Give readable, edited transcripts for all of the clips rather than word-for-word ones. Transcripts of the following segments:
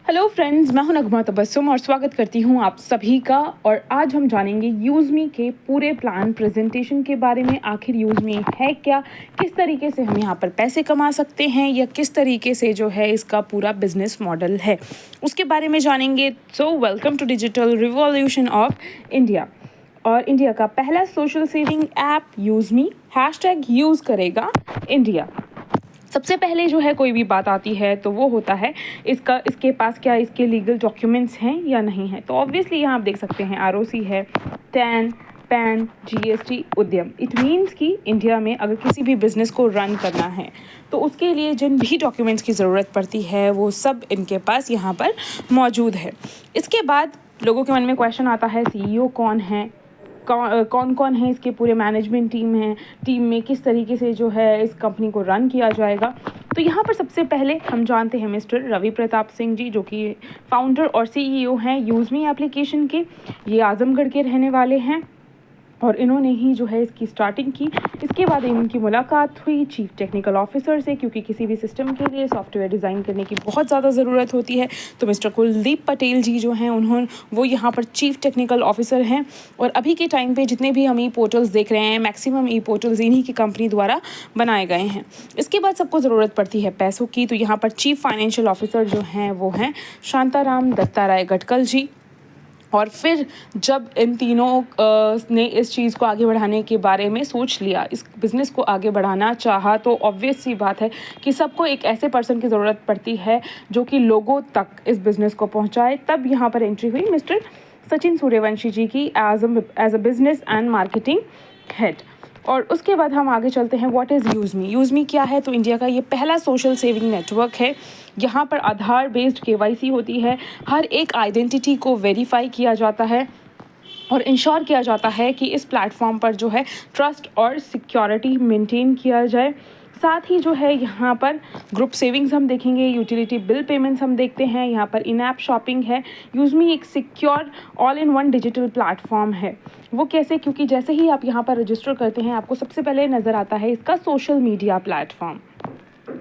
Hello friends, मैं हूं नगमा तबस्सुम और स्वागत करती हूं आप सभी का। और आज हम जानेंगे यूज़मी के पूरे प्लान प्रेजेंटेशन के बारे में। आखिर यूज़मी है क्या, किस तरीके से हम यहां पर पैसे कमा सकते हैं या किस तरीके से जो है इसका पूरा बिजनेस मॉडल है, उसके बारे में जानेंगे। So welcome to digital revolution of India. और इंडिया का पहला social saving app use me hashtag use करेगा इंडिया। सबसे पहले जो है कोई भी बात आती है तो वो होता है इसके पास क्या इसके लीगल डॉक्यूमेंट्स हैं या नहीं है। तो ऑब्वियसली यहाँ आप देख सकते हैं आरओसी है, टैन, पैन, जीएसटी, उद्यम। इट मीन्स कि इंडिया में अगर किसी भी बिजनेस को रन करना है तो उसके लिए जिन भी डॉक्यूमेंट्स की ज़रूरत पड़ती है वो सब इनके पास यहाँ पर मौजूद है। इसके बाद लोगों के मन में क्वेश्चन आता है सीईओ कौन है, कौन कौन है इसके पूरे मैनेजमेंट टीम में किस तरीके से जो है इस कंपनी को रन किया जाएगा। तो यहाँ पर सबसे पहले हम जानते हैं मिस्टर रवि प्रताप सिंह जी, जो कि फाउंडर और सीईओ हैं यूज़मी एप्लीकेशन के। ये आजमगढ़ के रहने वाले हैं और इन्होंने ही जो है इसकी स्टार्टिंग की। इसके बाद इनकी मुलाकात हुई चीफ टेक्निकल ऑफिसर से, क्योंकि किसी भी सिस्टम के लिए सॉफ्टवेयर डिज़ाइन करने की बहुत ज़्यादा ज़रूरत होती है। तो मिस्टर कुलदीप पटेल जी जो हैं वो यहाँ पर चीफ टेक्निकल ऑफिसर हैं। और अभी के टाइम पे जितने भी हम ई पोर्टल्स देख रहे हैं, मैक्सिमम ई पोर्टल्स इन्हीं की कंपनी द्वारा बनाए गए हैं। इसके बाद सबको ज़रूरत पड़ती है पैसों की। तो यहाँ पर चीफ फाइनेंशियल ऑफिसर जो हैं वो हैं शांताराम दत्ताराय गटकल जी। और फिर जब इन तीनों ने इस चीज़ को आगे बढ़ाने के बारे में सोच लिया, इस बिज़नेस को आगे बढ़ाना चाहा, तो ऑब्वियस सी बात है कि सबको एक ऐसे पर्सन की ज़रूरत पड़ती है जो कि लोगों तक इस बिज़नेस को पहुंचाए। तब यहाँ पर एंट्री हुई मिस्टर सचिन सूर्यवंशी जी की as a business and marketing head. और उसके बाद हम आगे चलते हैं। What is यूज़मी। यूज़मी क्या है? तो इंडिया का ये पहला सोशल सेविंग नेटवर्क है। यहाँ पर आधार बेस्ड केवाईसी होती है। हर एक आइडेंटिटी को वेरीफाई किया जाता है और इंश्योर किया जाता है कि इस प्लेटफॉर्म पर जो है ट्रस्ट और सिक्योरिटी मेंटेन किया जाए। साथ ही जो है यहाँ पर ग्रुप सेविंग्स हम देखेंगे, यूटिलिटी बिल पेमेंट्स हम देखते हैं, यहाँ पर इन ऐप शॉपिंग है। यूज़मी एक secure all in one digital platform है। वो कैसे? क्योंकि जैसे ही आप यहाँ पर रजिस्टर करते हैं आपको सबसे पहले नज़र आता है इसका सोशल मीडिया प्लेटफॉर्म।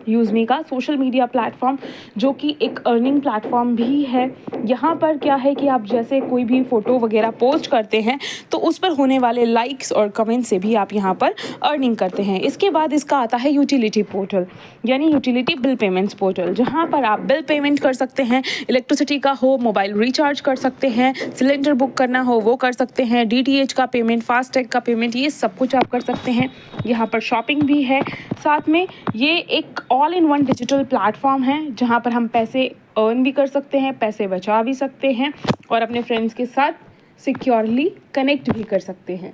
यूज़मी का सोशल मीडिया प्लेटफॉर्म जो कि एक अर्निंग प्लेटफॉर्म भी है। यहाँ पर क्या है कि आप जैसे कोई भी फ़ोटो वगैरह पोस्ट करते हैं तो उस पर होने वाले लाइक्स और कमेंट से भी आप यहाँ पर अर्निंग करते हैं। इसके बाद इसका आता है यूटिलिटी पोर्टल, यानी यूटिलिटी बिल पेमेंट्स पोर्टल, जहाँ पर आप बिल पेमेंट कर सकते हैं। इलेक्ट्रिसिटी का हो, मोबाइल रिचार्ज कर सकते हैं, सिलेंडर बुक करना हो वो कर सकते हैं, डीटीएच का पेमेंट, फास्टैग का पेमेंट, ये सब कुछ आप कर सकते हैं। यहाँ पर शॉपिंग भी है। साथ में ये एक all in one digital platform है जहाँ पर हम पैसे अर्न भी कर सकते हैं, पैसे बचा भी सकते हैं और अपने फ्रेंड्स के साथ सिक्योरली कनेक्ट भी कर सकते हैं।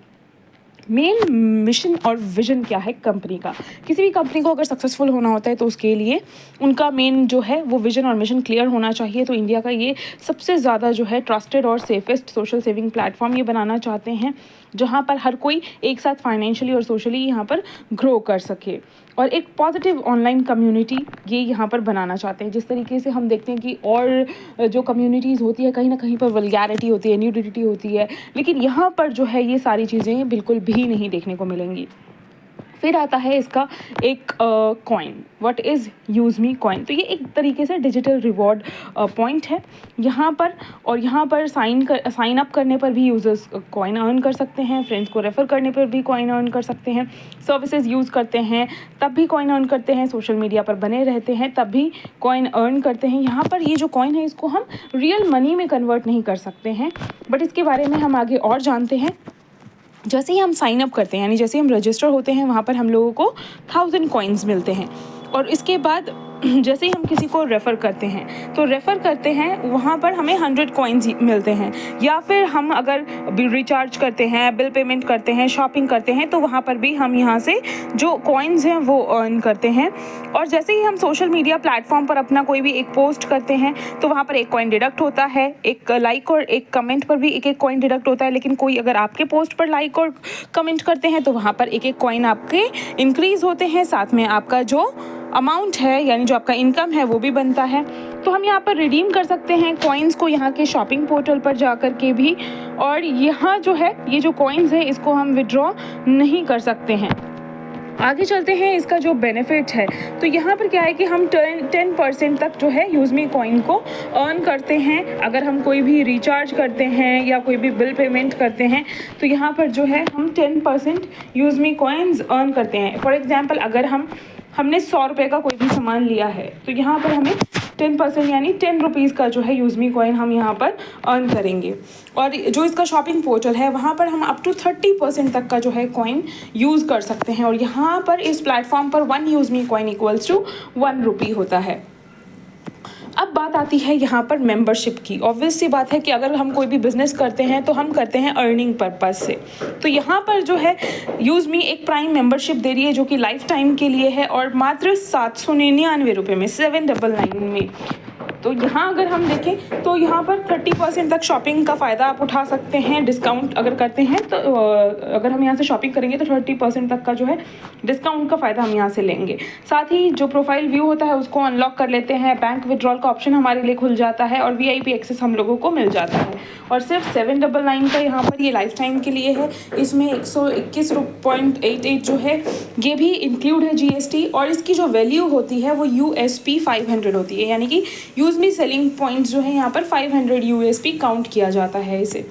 मेन मिशन और विजन क्या है कंपनी का? किसी भी कंपनी को अगर सक्सेसफुल होना होता है तो उसके लिए उनका मेन जो है वो विजन और मिशन क्लियर होना चाहिए। तो इंडिया का ये सबसे ज़्यादा जो है ट्रस्टेड और सेफेस्ट सोशल सेविंग प्लेटफॉर्म ये बनाना चाहते हैं, जहाँ पर हर कोई एक साथ फाइनेंशियली और सोशली यहाँ पर ग्रो कर सके और एक पॉजिटिव ऑनलाइन कम्युनिटी ये यहाँ पर बनाना चाहते हैं। जिस तरीके से हम देखते हैं कि और जो कम्युनिटीज़ होती है कहीं ना कहीं पर वल्गैरिटी होती है, न्यूडिटी होती है, लेकिन यहाँ पर जो है ये सारी चीज़ें बिल्कुल भी नहीं देखने को मिलेंगी। फिर आता है इसका एक coin. What is use me coin? तो ये एक तरीके से डिजिटल रिवॉर्ड पॉइंट है यहाँ पर। और यहाँ पर साइन अप करने पर भी यूज़र्स कॉइन अर्न कर सकते हैं, फ्रेंड्स को रेफ़र करने पर भी कॉइन अर्न कर सकते हैं, सर्विसेज यूज़ करते हैं तब भी कॉइन अर्न करते हैं, सोशल मीडिया पर बने रहते हैं तब भी कॉइन अर्न करते हैं। यहाँ पर ये जो कॉइन है इसको हम रियल मनी में कन्वर्ट नहीं कर सकते हैं, बट इसके बारे में हम आगे और जानते हैं। जैसे ही हम साइन अप करते हैं, यानी जैसे हम रजिस्टर होते हैं, वहाँ पर हम लोगों को 1000 कॉइन्स मिलते हैं। और इसके बाद जैसे ही हम किसी को रेफ़र करते हैं वहाँ पर हमें 100 कॉइन्स मिलते हैं। या फिर हम अगर रिचार्ज करते हैं, बिल पेमेंट करते हैं, शॉपिंग करते हैं तो वहाँ पर भी हम यहाँ से जो कॉइन्स हैं वो अर्न करते हैं। और जैसे ही हम सोशल मीडिया प्लेटफॉर्म पर अपना कोई भी एक पोस्ट करते हैं तो वहाँ पर एक कॉइन डिडक्ट होता है, एक लाइक और एक कमेंट पर भी एक कॉइन डिडक्ट होता है। लेकिन कोई अगर आपके पोस्ट पर लाइक और कमेंट करते हैं तो वहाँ पर एक कॉइन आपके इंक्रीज़ होते हैं। साथ में आपका जो अमाउंट है यानी जो आपका इनकम है वो भी बनता है। तो हम यहाँ पर रिडीम कर सकते हैं कॉइन्स को यहाँ के शॉपिंग पोर्टल पर जा कर के भी। और यहाँ जो है ये जो कॉइन्स है इसको हम विड्रॉ नहीं कर सकते हैं। आगे चलते हैं इसका जो बेनिफिट है, तो यहाँ पर क्या है कि हम 10% तक जो है यूज़मी कॉइन को अर्न करते हैं अगर हम कोई भी रिचार्ज करते हैं या कोई भी बिल पेमेंट करते हैं। तो यहाँ पर जो है हम 10% यूज़मी कॉइन्स अर्न करते हैं। फॉर एग्जांपल अगर हमने 100 रुपये का कोई भी सामान लिया है तो यहाँ पर हमें 10% यानी 10 रुपीज़ का जो है यूज़मी कॉइन हम यहाँ पर अर्न करेंगे। और जो इसका शॉपिंग पोर्टल है वहाँ पर हम अप टू 30% तक का जो है कॉइन यूज़ कर सकते हैं। और यहाँ पर इस प्लेटफॉर्म पर 1 यूज़मी कॉइन इक्वल्स टू 1 रुपी होता है। अब बात आती है यहाँ पर मेंबरशिप की। ऑब्वियस सी बात है कि अगर हम कोई भी बिज़नेस करते हैं तो हम करते हैं अर्निंग पर्पज़ से। तो यहाँ पर जो है यूज़मी एक प्राइम मेंबरशिप दे रही है जो कि लाइफ टाइम के लिए है और मात्र 799 रुपये में 799 में। तो यहाँ अगर हम देखें तो यहाँ पर 30% तक शॉपिंग का फ़ायदा आप उठा सकते हैं डिस्काउंट अगर करते हैं। तो अगर हम यहाँ से शॉपिंग करेंगे तो 30% तक का जो है डिस्काउंट का फ़ायदा हम यहाँ से लेंगे। साथ ही जो प्रोफाइल व्यू होता है उसको अनलॉक कर लेते हैं, बैंक विड्रॉल का ऑप्शन हमारे लिए खुल जाता है और VIP एक्सेस हम लोगों को मिल जाता है। और सिर्फ 799 का यहाँ पर ये लाइफ टाइम के लिए है। इसमें 121.88 जो है ये भी इंक्लूड है GST। और इसकी जो वैल्यू होती है वो USP 500 होती है, यानी कि यूज़मी सेलिंग पॉइंट्स जो है यहाँ पर 500 USP काउंट किया जाता है इसे।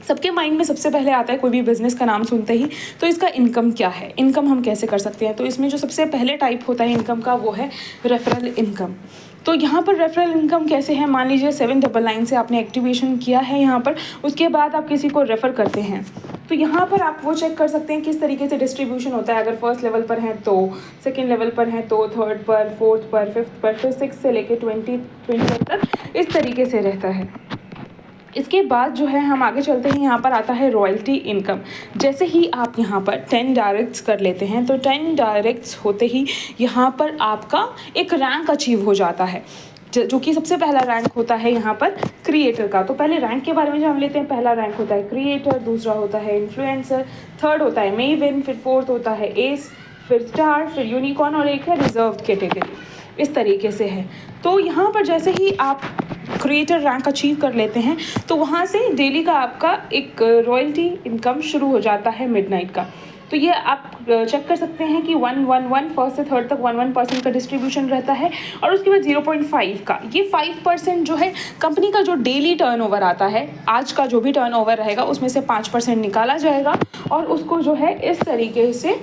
सबके माइंड में सबसे पहले आता है कोई भी बिज़नेस का नाम सुनते ही तो इसका इनकम क्या है, इनकम हम कैसे कर सकते हैं। तो इसमें जो सबसे पहले टाइप होता है इनकम का वो है रेफरल इनकम। तो यहाँ पर रेफरल इनकम कैसे है, मान लीजिए 799 से आपने एक्टिवेशन किया है यहाँ पर, उसके बाद आप किसी को रेफ़र करते हैं तो यहाँ पर आप वो चेक कर सकते हैं किस तरीके से डिस्ट्रीब्यूशन होता है। अगर फर्स्ट लेवल पर हैं तो, सेकेंड लेवल पर हैं तो, थर्ड पर, फोर्थ पर, फिफ्थ पर, फिर 6 से लेके 20 तक इस तरीके से रहता है। इसके बाद जो है हम आगे चलते हैं, यहाँ पर आता है रॉयल्टी इनकम। जैसे ही आप यहाँ पर 10 डायरेक्ट्स कर लेते हैं तो 10 डायरेक्ट्स होते ही यहाँ पर आपका एक रैंक अचीव हो जाता है जो कि सबसे पहला रैंक होता है यहाँ पर क्रिएटर का। तो पहले रैंक के बारे में जान लेते हैं। पहला रैंक होता है क्रिएटर, दूसरा होता है इन्फ्लुएंसर, थर्ड होता है मेवन, फिर फोर्थ होता है एस, फिर स्टार, फिर यूनिकॉर्न और एक है रिजर्व्ड कैटेगरी। इस तरीके से है। तो यहाँ पर जैसे ही आप क्रिएटर रैंक अचीव कर लेते हैं तो वहाँ से डेली का आपका एक रॉयल्टी इनकम शुरू हो जाता है मिडनाइट का। तो ये आप चेक कर सकते हैं कि 111 फर्स्ट से थर्ड तक 11% का डिस्ट्रीब्यूशन रहता है और उसके बाद 0.5 का, ये 5% जो है कंपनी का जो डेली टर्नओवर आता है, आज का जो भी टर्नओवर रहेगा उसमें से 5% निकाला जाएगा और उसको जो है इस तरीके से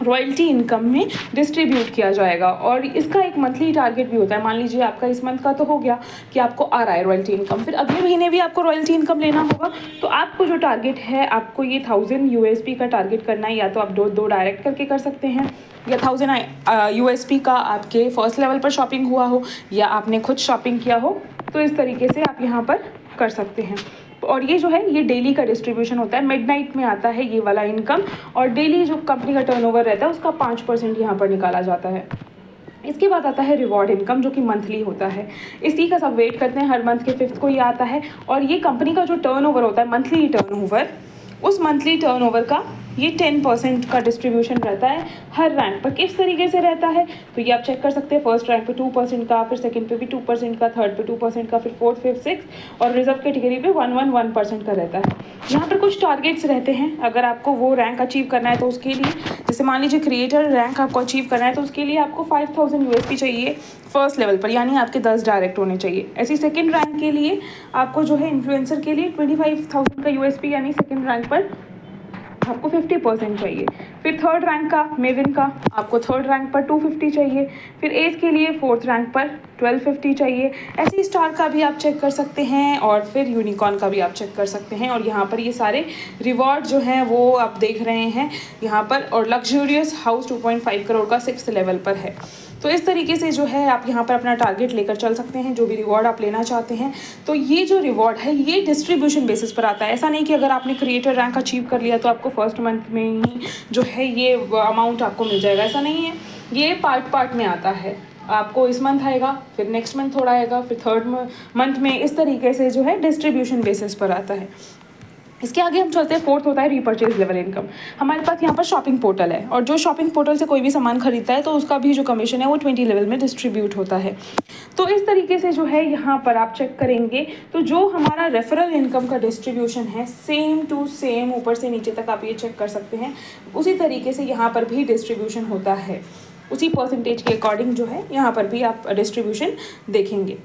रॉयल्टी इनकम में डिस्ट्रीब्यूट किया जाएगा। और इसका एक मंथली टारगेट भी होता है। मान लीजिए आपका इस मंथ का तो हो गया कि आपको आ रहा है रॉयल्टी इनकम, फिर अगले महीने भी आपको रॉयल्टी इनकम लेना होगा। तो आपको जो टारगेट है आपको ये 1000 USP का टारगेट करना है। या तो आप दो डायरेक्ट करके कर सकते हैं या 1000 USP का आपके फर्स्ट लेवल पर शॉपिंग हुआ हो या आपने खुद शॉपिंग किया हो, तो इस तरीके से आप यहाँ पर कर सकते हैं। और ये जो है ये डेली का डिस्ट्रीब्यूशन होता है। मिडनाइट में आता है ये वाला इनकम और डेली जो कंपनी का टर्नओवर रहता है उसका 5% यहाँ पर निकाला जाता है। इसके बाद आता है रिवॉर्ड इनकम जो कि मंथली होता है। इसी का सब वेट करते हैं, हर मंथ के 5th को ये आता है। और ये कंपनी का जो टर्नओवर होता है मंथली टर्नओवर, उस मंथली टर्नओवर का ये 10% का डिस्ट्रीब्यूशन रहता है हर रैंक पर। किस तरीके से रहता है तो ये आप चेक कर सकते हैं। फर्स्ट रैंक पे 2% का, फिर सेकंड पे भी 2% का, थर्ड पे 2% का, फिर फोर्थ, फिफ्थ, सिक्स और रिजर्व कैटेगरी पे 1% का रहता है। यहाँ पर कुछ टारगेट्स रहते हैं। अगर आपको वो रैंक अचीव करना है तो उसके लिए, जैसे मान लीजिए क्रिएटर रैंक आपको अचीव करना है तो उसके लिए आपको 5000 USP चाहिए फर्स्ट लेवल पर, यानी आपके 10 डायरेक्ट होने चाहिए। ऐसे सेकेंड रैंक के लिए आपको जो है इन्फ्लुएंसर के लिए 25,000 का USP, यानी सेकेंड रैंक पर आपको 50% चाहिए। फिर थर्ड रैंक का मेविन का आपको थर्ड रैंक पर 250 चाहिए। फिर एस के लिए फोर्थ रैंक पर 1250 चाहिए। ऐसे स्टार का भी आप चेक कर सकते हैं और फिर यूनिकॉर्न का भी आप चेक कर सकते हैं। और यहाँ पर ये सारे रिवॉर्ड जो हैं वो आप देख रहे हैं यहाँ पर। और लग्जूरियस हाउस 2.5 करोड़ का 6th लेवल पर है। तो इस तरीके से जो है आप यहाँ पर अपना टारगेट लेकर चल सकते हैं, जो भी रिवॉर्ड आप लेना चाहते हैं। तो ये जो रिवॉर्ड है ये डिस्ट्रीब्यूशन बेसिस पर आता है। ऐसा नहीं कि अगर आपने क्रिएटर रैंक अचीव कर लिया तो आपको फर्स्ट मंथ में ही जो है ये अमाउंट आपको मिल जाएगा, ऐसा नहीं है। ये पार्ट में आता है। आपको इस मंथ आएगा, फिर नेक्स्ट मंथ थोड़ा आएगा, फिर थर्ड मंथ में, इस तरीके से जो है डिस्ट्रीब्यूशन बेसिस पर आता है। इसके आगे हम चलते हैं, फोर्थ होता है रीपर्चेज लेवल इनकम। हमारे पास यहाँ पर शॉपिंग पोर्टल है और जो शॉपिंग पोर्टल से कोई भी सामान खरीदता है तो उसका भी जो कमीशन है वो 20 लेवल में डिस्ट्रीब्यूट होता है। तो इस तरीके से जो है यहाँ पर आप चेक करेंगे तो जो हमारा रेफरल इनकम का डिस्ट्रीब्यूशन है सेम टू सेम ऊपर से नीचे तक आप ये चेक कर सकते हैं, उसी तरीके से यहाँ पर भी डिस्ट्रीब्यूशन होता है। उसी परसेंटेज के अकॉर्डिंग जो है यहाँ पर भी आप डिस्ट्रीब्यूशन देखेंगे।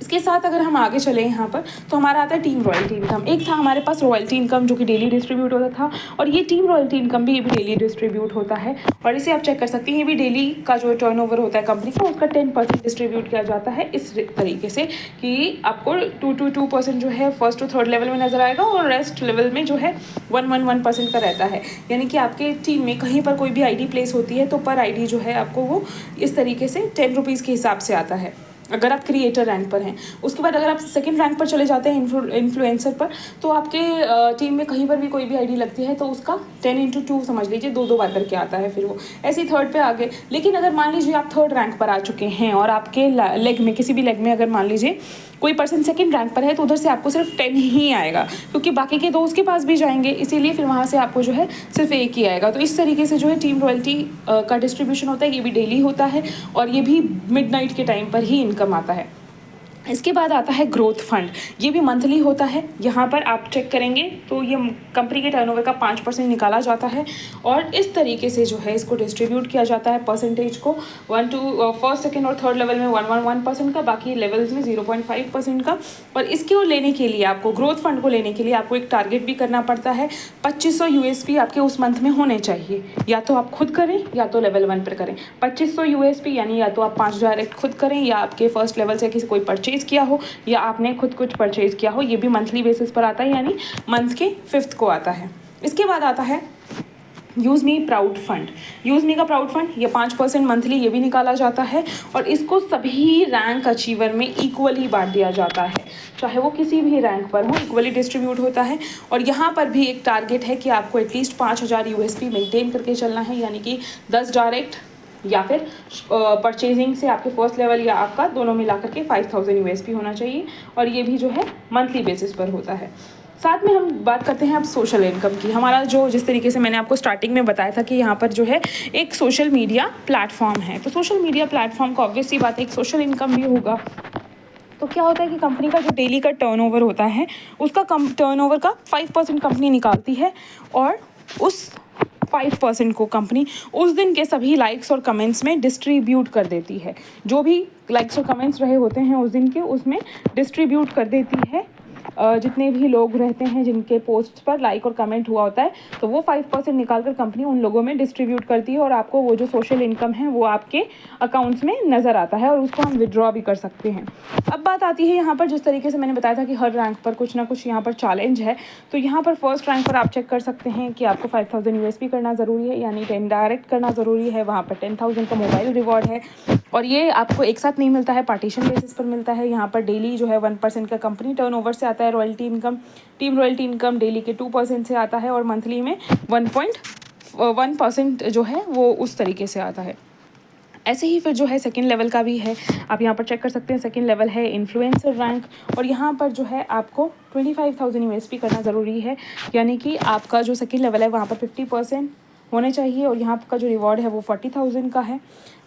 इसके साथ अगर हम आगे चले यहाँ पर तो हमारा आता है टीम रॉयल्टी इनकम। एक था हमारे पास रॉयल्टी इनकम जो कि डेली डिस्ट्रीब्यूट होता था, और ये टीम रॉयल्टी इनकम भी ये भी डेली डिस्ट्रीब्यूट होता है। और इसे आप चेक कर सकते हैं, ये भी डेली का जो टर्नओवर होता है कंपनी का उसका 10% डिस्ट्रीब्यूट किया जाता है इस तरीके से कि आपको 2% जो है फर्स्ट टू थर्ड लेवल में नजर आएगा और रेस्ट लेवल में जो है 1% का रहता है। यानी कि आपके टीम में कहीं पर कोई भी आईडी प्लेस होती है तो पर आईडी जो है आपको वो इस तरीके से 10 रुपीज़ के हिसाब से आता है अगर आप क्रिएटर रैंक पर हैं। उसके बाद अगर आप सेकंड रैंक पर चले जाते हैं इन्फ्लुएंसर पर, तो आपके टीम में कहीं पर भी कोई भी आईडी लगती है तो उसका 10x2 समझ लीजिए, दो बार करके आता है फिर वो ऐसे ही थर्ड पे आगे। लेकिन अगर मान लीजिए आप थर्ड रैंक पर आ चुके हैं और आपके लेग में किसी भी लेग में अगर मान लीजिए कोई पर्सन सेकंड रैंक पर है तो उधर से आपको सिर्फ 10 ही आएगा, क्योंकि बाकी के दो उसके पास भी जाएंगे, इसीलिए फिर वहाँ से आपको जो है सिर्फ एक ही आएगा। तो इस तरीके से जो है टीम रॉयल्टी का डिस्ट्रीब्यूशन होता है, ये भी डेली होता है और ये भी मिडनाइट के टाइम पर ही इनकम आता है। इसके बाद आता है ग्रोथ फंड, ये भी मंथली होता है। यहाँ पर आप चेक करेंगे तो ये कंपनी के टर्नओवर का 5% निकाला जाता है और इस तरीके से जो है इसको डिस्ट्रीब्यूट किया जाता है परसेंटेज को फर्स्ट सेकंड और थर्ड लेवल में 1% का, बाकी लेवल्स में 0.5% का। और इसको लेने के लिए आपको ग्रोथ फंड को लेने के लिए आपको एक टारगेट भी करना पड़ता है। 2500 USP आपके उस मंथ में होने चाहिए, या तो आप खुद करें या तो लेवल 1 पर करें। 2500 USP यानी या तो आप 5 डायरेक्ट खुद करें या आपके फर्स्ट लेवल से किसी कोई परचेज किया हो या आपने खुद कुछ परचेज किया हो, ये भी मंथली बेसिस पर आता है, यानी मंथ के 5th को आता है। इसके बाद आता है use me proud fund. Use me का प्राउड फंड ये 5% मंथली ये भी निकाला जाता है और इसको सभी रैंक अचीवर में इक्वली बांट दिया जाता है, चाहे वो किसी भी रैंक पर हो, इक्वली डिस्ट्रीब्यूट होता है। और यहाँ पर भी एक टारगेट है कि आपको एटलीस्ट 5000 USP मेंटेन करके चलना है, यानी कि 10 डायरेक्ट या फिर परचेजिंग से आपके फर्स्ट लेवल या आपका दोनों मिला करके 5000 USP होना चाहिए, और ये भी जो है मंथली बेसिस पर होता है। साथ में हम बात करते हैं अब सोशल इनकम की। हमारा जो जिस तरीके से मैंने आपको स्टार्टिंग में बताया था कि यहाँ पर जो है एक सोशल मीडिया प्लेटफॉर्म है, तो सोशल मीडिया प्लेटफॉर्म का ऑब्वियस सी बात है एक सोशल इनकम भी होगा। तो क्या होता है कि कंपनी का जो डेली का टर्नओवर होता है उसका टर्नओवर का 5% कंपनी निकालती है और उस 5% को कंपनी उस दिन के सभी लाइक्स और कमेंट्स में डिस्ट्रीब्यूट कर देती है। जो भी लाइक्स और कमेंट्स रहे होते हैं उस दिन के उसमें डिस्ट्रीब्यूट कर देती है। जितने भी लोग रहते हैं जिनके पोस्ट पर लाइक और कमेंट हुआ होता है तो वो 5% निकाल कर कंपनी उन लोगों में डिस्ट्रीब्यूट करती है और आपको वो जो सोशल इनकम है वो आपके अकाउंट्स में नज़र आता है और उसको हम विड्रॉ भी कर सकते हैं। अब बात आती है यहाँ पर जिस तरीके से मैंने बताया था कि हर रैंक पर कुछ ना कुछ यहाँ पर चैलेंज है, तो यहाँ पर फर्स्ट रैंक पर आप चेक कर सकते हैं कि आपको 5000 USP करना ज़रूरी है, यानी 10 डायरेक्ट करना ज़रूरी है। वहाँ पर 10,000 का मोबाइल रिवॉर्ड है और ये आपको एक साथ नहीं मिलता है, पार्टीशन बेसिस पर मिलता है। यहाँ पर डेली जो है 1% का कंपनी टर्नओवर से आता है royalty income. Team royalty income daily के 2% से आता है और मंथली में 1.1% जो है वो उस तरीके से आता है। ऐसे ही फिर जो है सेकंड लेवल का भी है, आप यहाँ पर चेक कर सकते हैं। सेकंड लेवल है इन्फ्लुएंसर रैंक और यहाँ पर जो है आपको 25,000 USP करना ज़रूरी है, यानी कि आपका जो सेकंड लेवल है वहाँ पर 50% होने चाहिए और यहाँ का जो रिवॉर्ड है वो 40,000 का है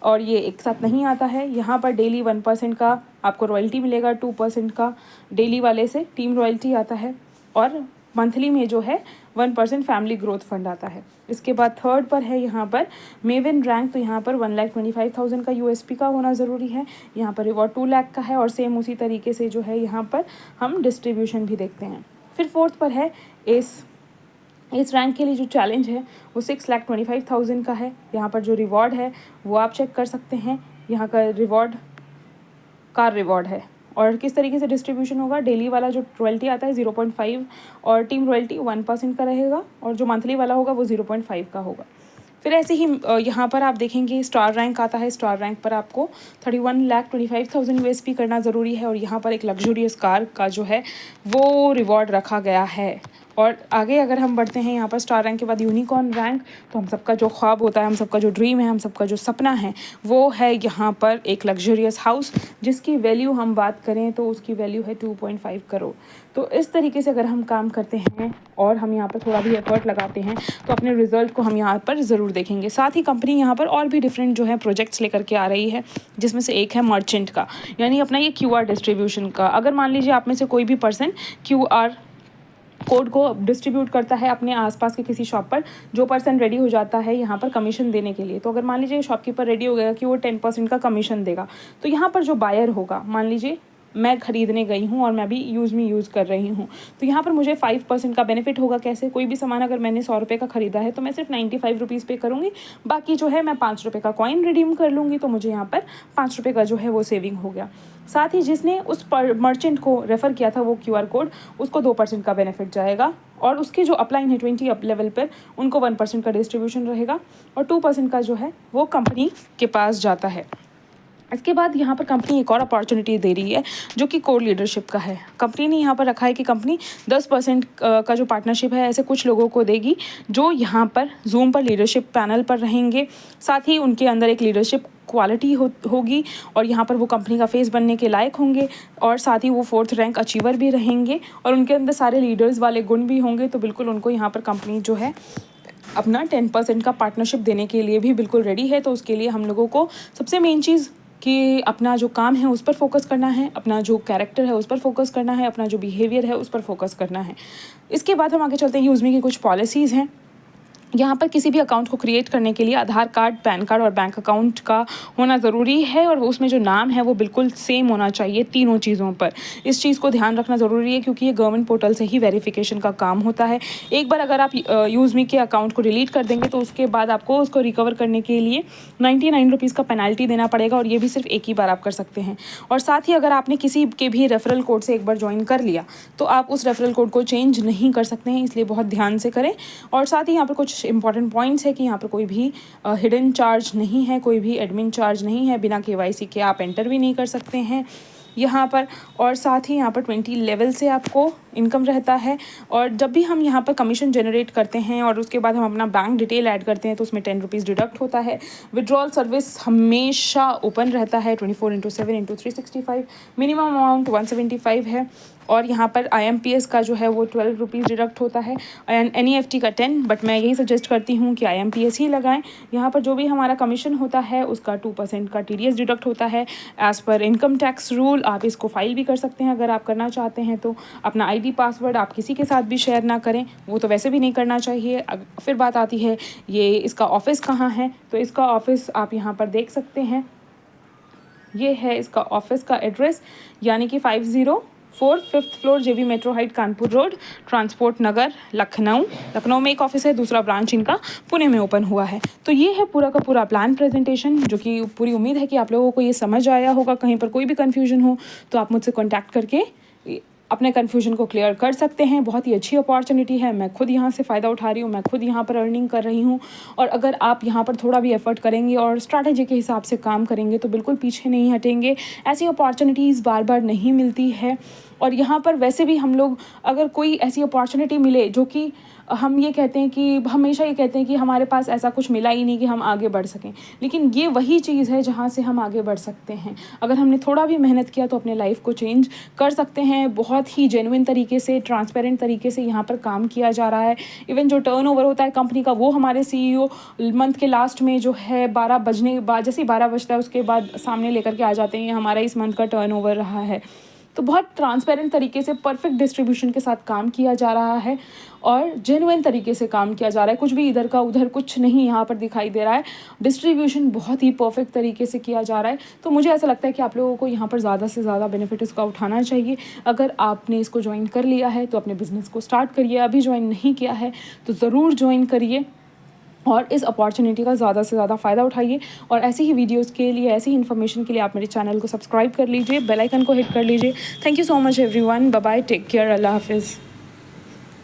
और ये एक साथ नहीं आता है। यहाँ पर डेली 1% का आपको रॉयल्टी मिलेगा, 2% का डेली वाले से टीम रॉयल्टी आता है और मंथली में जो है 1% फैमिली ग्रोथ फंड आता है। इसके बाद थर्ड पर है यहाँ पर मेवन रैंक, तो यहाँ पर 1,25,000 का USP का होना ज़रूरी है। यहाँ पर रिवॉर्ड 2 लाख का है और सेम उसी तरीके से जो है यहाँ पर हम डिस्ट्रीब्यूशन भी देखते हैं। फिर फोर्थ पर है इस रैंक के लिए जो चैलेंज है वो 6,25,000 का है। यहाँ पर जो रिवॉर्ड है वो आप चेक कर सकते हैं। यहाँ का रिवॉर्ड कार रिवॉर्ड है और किस तरीके से डिस्ट्रीब्यूशन होगा। डेली वाला जो रॉयल्टी आता है 0.5 और टीम रॉयल्टी 1% का रहेगा और जो मंथली वाला होगा वो 0.5 का होगा। फिर ऐसे ही यहाँ पर आप देखेंगे स्टार रैंक आता है। स्टार रैंक पर आपको 31,25,000 USP करना ज़रूरी है और यहाँ पर एक लग्जूरियस कार का जो है वो रिवॉर्ड रखा गया है और आगे अगर हम बढ़ते हैं यहाँ पर स्टार रैंक के बाद यूनिकॉर्न रैंक, तो हम सबका जो ख्वाब होता है, हम सबका जो ड्रीम है, हम सबका जो सपना है, वो है यहाँ पर एक लग्जरियस हाउस, जिसकी वैल्यू हम बात करें तो उसकी वैल्यू है 2.5 करोड़। तो इस तरीके से अगर हम काम करते हैं और हम यहाँ पर थोड़ा भी एफर्ट लगाते हैं तो अपने रिजल्ट को हम यहाँ पर ज़रूर देखेंगे। साथ ही कंपनी यहाँ पर और भी डिफरेंट जो है प्रोजेक्ट्स लेकर के आ रही है, जिसमें से एक है मर्चेंट का, यानी अपना ये QR डिस्ट्रीब्यूशन का। अगर मान लीजिए आप में से कोई भी पर्सन QR कोड को डिस्ट्रीब्यूट करता है अपने आसपास के किसी शॉप पर, जो पर्सन रेडी हो जाता है यहाँ पर कमीशन देने के लिए, तो अगर मान लीजिए शॉपकीपर रेडी हो गया कि वो 10% का कमीशन देगा, तो यहाँ पर जो बायर होगा, मान लीजिए मैं ख़रीदने गई हूँ और मैं भी यूज़ कर रही हूँ, तो यहाँ पर मुझे 5% का बेनिफिट होगा। कैसे? कोई भी सामान अगर मैंने 100 रुपये का ख़रीदा है तो मैं सिर्फ 95 रुपीज़ पे करूँगी, बाकी जो है मैं 5 रुपये का कॉइन रिडीम कर लूँगी, तो मुझे यहाँ पर 5 रुपये का जो है वो सेविंग हो गया। साथ ही जिसने उस मर्चेंट को रेफ़र किया था वो QR कोड, उसको 2% का बेनिफिट जाएगा, और उसके जो अपलाइन है 20 अप लेवल पर, उनको 1% का डिस्ट्रीब्यूशन रहेगा, और 2% का जो है वो कंपनी के पास जाता है। इसके बाद यहाँ पर कंपनी एक और अपॉर्चुनिटी दे रही है, जो कि कोर लीडरशिप का है। कंपनी ने यहाँ पर रखा है कि कंपनी 10% का जो पार्टनरशिप है ऐसे कुछ लोगों को देगी जो यहाँ पर जूम पर लीडरशिप पैनल पर रहेंगे। साथ ही उनके अंदर एक लीडरशिप क्वालिटी होगी और यहाँ पर वो कंपनी का फेस बनने के लायक होंगे, और साथ ही वो 4th रैंक अचीवर भी रहेंगे, और उनके अंदर सारे लीडर्स वाले गुण भी होंगे। तो बिल्कुल उनको यहाँ पर कंपनी जो है अपना 10% का पार्टनरशिप देने के लिए भी बिल्कुल रेडी है। तो उसके लिए हम लोगों को सबसे मेन चीज़ कि अपना जो काम है उस पर फोकस करना है, अपना जो कैरेक्टर है उस पर फोकस करना है, अपना जो बिहेवियर है उस पर फोकस करना है। इसके बाद हम आगे चलते हैं। यूज़मी की कुछ पॉलिसीज़ हैं। यहाँ पर किसी भी अकाउंट को क्रिएट करने के लिए आधार कार्ड, पैन कार्ड और बैंक अकाउंट का होना ज़रूरी है, और उसमें जो नाम है वो बिल्कुल सेम होना चाहिए तीनों चीज़ों पर। इस चीज़ को ध्यान रखना ज़रूरी है, क्योंकि ये गवर्नमेंट पोर्टल से ही वेरिफिकेशन का काम होता है। एक बार अगर आप यूज़मी के अकाउंट को डिलीट कर देंगे तो उसके बाद आपको उसको रिकवर करने के लिए 99 रुपीज़ का पेनल्टी देना पड़ेगा, और ये भी सिर्फ एक ही बार आप कर सकते हैं। और साथ ही अगर आपने किसी के भी रेफरल कोड से एक बार ज्वाइन कर लिया तो आप उस रेफरल कोड को चेंज नहीं कर सकते हैं, इसलिए बहुत ध्यान से करें। और साथ ही यहाँ पर कुछ इंपॉर्टेंट पॉइंट्स है कि यहाँ पर कोई भी हिडन चार्ज नहीं है, कोई भी एडमिन चार्ज नहीं है, बिना KYC के आप एंटर भी नहीं कर सकते हैं यहाँ पर। और साथ ही यहाँ पर 20 लेवल से आपको इनकम रहता है, और जब भी हम यहाँ पर कमीशन जनरेट करते हैं और उसके बाद हम अपना बैंक डिटेल ऐड करते हैं तो उसमें 10 रुपीज़ डिडक्ट होता है। विड्रॉल सर्विस हमेशा ओपन रहता है 24/7/365। मिनिमम अमाउंट 175 है, और यहाँ पर IMPS का जो है वो 12 रुपीज़ डिडक्ट होता है, एंड NEFT का 10, बट मैं यही सजेस्ट करती हूँ कि IMPS ही लगाएं। यहाँ पर जो भी हमारा कमीशन होता है उसका 2% का TDS डिडक्ट होता है as per income tax rule. आप इसको फाइल भी कर सकते हैं अगर आप करना चाहते हैं तो। अपना ID पासवर्ड आप किसी के साथ भी शेयर ना करें, वो तो वैसे भी नहीं करना चाहिए। फिर बात आती है ये इसका ऑफिस कहाँ है, तो इसका ऑफिस आप यहाँ पर देख सकते हैं। ये है इसका ऑफिस का एड्रेस, यानी कि 504 5th floor JB metro height, Kanpur road, transport Nagar, Lucknow में एक ऑफिस है। दूसरा ब्रांच इनका पुणे में ओपन हुआ है। तो ये है पूरा का पूरा प्लान प्रेजेंटेशन, जो कि पूरी उम्मीद है कि आप लोगों को ये समझ आया होगा। कहीं पर कोई भी कन्फ्यूजन हो तो आप मुझसे कॉन्टैक्ट करके अपने कन्फ्यूजन को क्लियर कर सकते हैं। बहुत ही अच्छी अपॉर्चुनिटी है, मैं खुद यहाँ से फ़ायदा उठा रही हूँ, मैं खुद यहाँ पर अर्निंग कर रही हूँ। और अगर आप यहाँ पर थोड़ा भी एफर्ट करेंगे और स्ट्रैटेजी के हिसाब से काम करेंगे तो बिल्कुल पीछे नहीं हटेंगे। ऐसी अपॉर्चुनिटीज़ बार बार नहीं मिलती है, और यहाँ पर वैसे भी हम लोग अगर कोई ऐसी अपॉर्चुनिटी मिले जो कि हम ये कहते हैं कि हमेशा ये कहते हैं कि हमारे पास ऐसा कुछ मिला ही नहीं कि हम आगे बढ़ सकें, लेकिन ये वही चीज़ है जहाँ से हम आगे बढ़ सकते हैं। अगर हमने थोड़ा भी मेहनत किया तो अपने लाइफ को चेंज कर सकते हैं। बहुत ही जेन्युइन तरीके से, ट्रांसपेरेंट तरीके से यहाँ पर काम किया जा रहा है। इवन जो टर्नओवर होता है कंपनी का, वो हमारे CEO मंथ के लास्ट में जो है 12 बजने के बाद, जैसे ही 12 बजता है उसके बाद सामने लेकर के आ जाते हैं हमारा इस मंथ का टर्नओवर रहा है। तो बहुत ट्रांसपेरेंट तरीके से, परफेक्ट डिस्ट्रीब्यूशन के साथ काम किया जा रहा है और जेन्युइन तरीके से काम किया जा रहा है। कुछ भी इधर का उधर कुछ नहीं यहाँ पर दिखाई दे रहा है। डिस्ट्रीब्यूशन बहुत ही परफेक्ट तरीके से किया जा रहा है। तो मुझे ऐसा लगता है कि आप लोगों को यहाँ पर ज़्यादा से ज़्यादा बेनिफिट इसका उठाना चाहिए। अगर आपने इसको ज्वाइन कर लिया है तो अपने बिजनेस को स्टार्ट करिए। अभी ज्वाइन नहीं किया है तो ज़रूर ज्वाइन करिए और इस अपॉर्चुनिटी का ज़्यादा से ज़्यादा फ़ायदा उठाइए। और ऐसी ही वीडियोस के लिए, ऐसी ही इन्फॉर्मेशन के लिए आप मेरे चैनल को सब्सक्राइब कर लीजिए, बेल आइकन को हिट कर लीजिए। Thank you so much everyone. Bye bye, take care, अल्लाह हाफिज़।